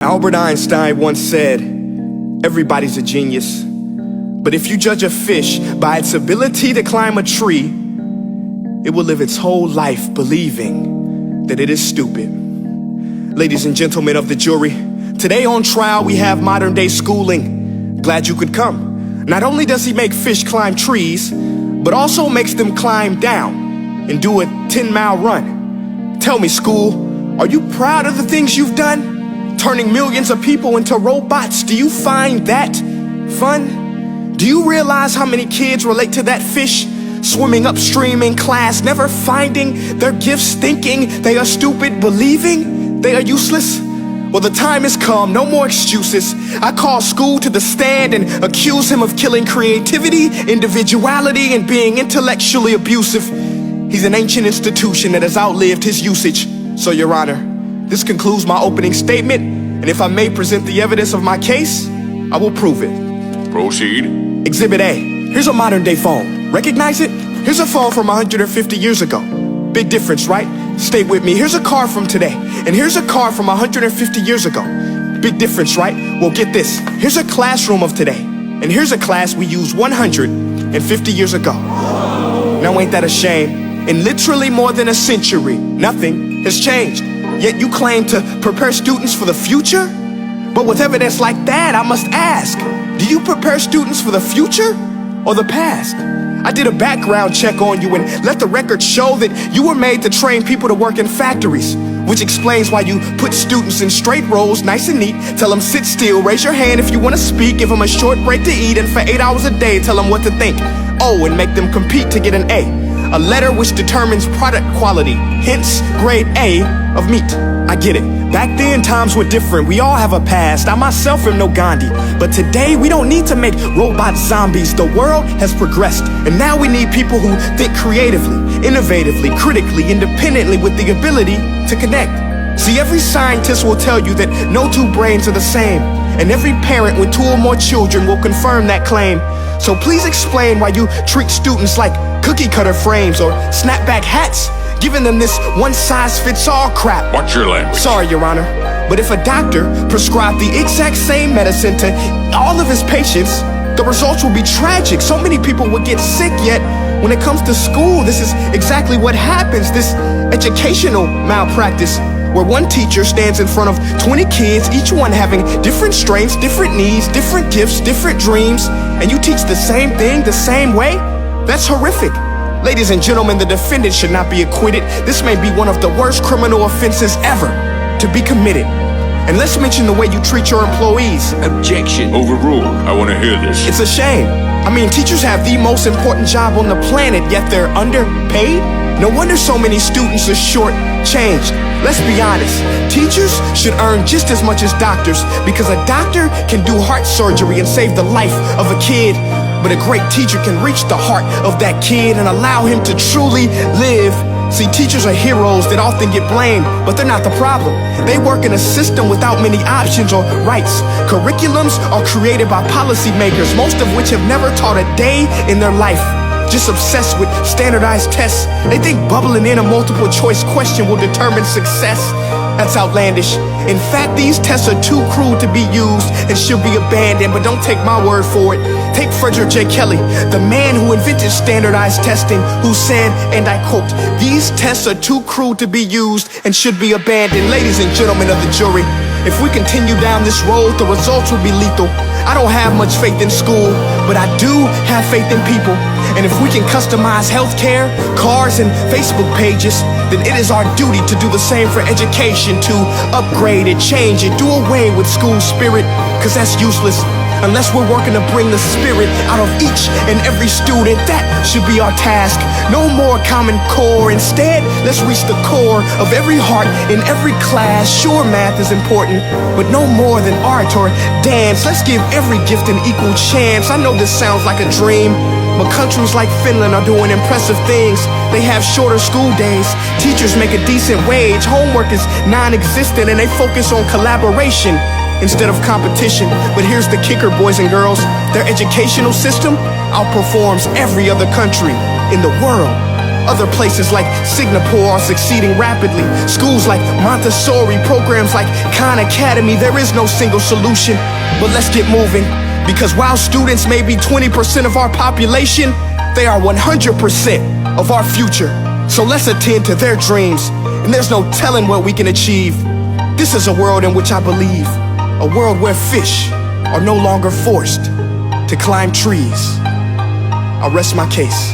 Albert Einstein once said, everybody's a genius, but if you judge a fish by its ability to climb a tree, it will live its whole life believing that it is stupid. Ladies and gentlemen of the jury, today on trial we have modern day schooling. Glad you could come. Not only does he make fish climb trees, but also makes them climb down and do a 10-mile run. Tell me, school, are you proud of the things you've done? Turning millions of people into robots, do you find that fun? Do you realize how many kids relate to that fish? Swimming upstream in class, never finding their gifts, thinking they are stupid, believing they are useless? Well, the time has come, no more excuses. I call school to the stand and accuse him of killing creativity, individuality, and being intellectually abusive. He's an ancient institution that has outlived his usage. So, Your Honor, this concludes my opening statement, and if I may present the evidence of my case, I will prove it. Proceed. Exhibit A. Here's a modern day phone. Recognize it? Here's a phone from 150 years ago. Big difference, right? Stay with me. Here's a car from today, and here's a car from 150 years ago. Big difference, right? Well, get this. Here's a classroom of today, and here's a class we used 150 years ago. Now ain't that a shame? In literally more than a century, nothing has changed. Yet you claim to prepare students for the future? But with evidence like that, I must ask, do you prepare students for the future or the past? I did a background check on you and let the record show that you were made to train people to work in factories, which explains why you put students in straight rows, nice and neat, tell them sit still, raise your hand if you want to speak, give them a short break to eat, and for 8 hours a day, tell them what to think. Oh, and make them compete to get an A letter which determines product quality, hence grade A of meat. I get it. Back then, times were different. We all have a past. I myself am no Gandhi. But today, we don't need to make robot zombies. The world has progressed. And now we need people who think creatively, innovatively, critically, independently, with the ability to connect. See, every scientist will tell you that no two brains are the same. And every parent with 2 or more children will confirm that claim. So please explain why you treat students like cookie cutter frames or snapback hats, giving them this one-size-fits-all crap. Watch your language. Sorry, Your Honor, but if a doctor prescribed the exact same medicine to all of his patients, the results will be tragic. So many people would get sick, yet when it comes to school, this is exactly what happens. This educational malpractice, where one teacher stands in front of 20 kids, each one having different strengths, different needs, different gifts, different dreams, and you teach the same thing the same way? That's horrific. Ladies and gentlemen, the defendant should not be acquitted. This may be one of the worst criminal offenses ever to be committed. And let's mention the way you treat your employees. Objection. Overruled. I want to hear this. It's a shame. I mean, teachers have the most important job on the planet, yet they're underpaid? No wonder so many students are short-changed. Let's be honest, teachers should earn just as much as doctors, because a doctor can do heart surgery and save the life of a kid, but a great teacher can reach the heart of that kid and allow him to truly live. See, teachers are heroes that often get blamed, but they're not the problem. They work in a system without many options or rights. Curriculums are created by policymakers, most of which have never taught a day in their life. Just obsessed with standardized tests. They think bubbling in a multiple choice question will determine success. That's outlandish. In fact, these tests are too cruel to be used and should be abandoned, but don't take my word for it. Take Frederick J. Kelly, the man who invented standardized testing, who said, and I quote, "These tests are too cruel to be used and should be abandoned." Ladies and gentlemen of the jury, if we continue down this road, the results will be lethal. I don't have much faith in school, but I do have faith in people. And if we can customize healthcare, cars, and Facebook pages, then it is our duty to do the same for education, to upgrade it, change it, do away with school spirit, because that's useless. Unless we're working to bring the spirit out of each and every student, that should be our task. No more Common Core. Instead, let's reach the core of every heart in every class. Sure, math is important, but no more than art or dance. Let's give every gift an equal chance. I know this sounds like a dream, but countries like Finland are doing impressive things. They have shorter school days, teachers make a decent wage, homework is non-existent, and they focus on collaboration instead of competition. But here's the kicker, boys and girls. Their educational system outperforms every other country in the world. Other places like Singapore are succeeding rapidly. Schools like Montessori, programs like Khan Academy, there is no single solution. But let's get moving, because while students may be 20% of our population, they are 100% of our future. So let's attend to their dreams, and there's no telling what we can achieve. This is a world in which I believe, a world where fish are no longer forced to climb trees. I'll rest my case.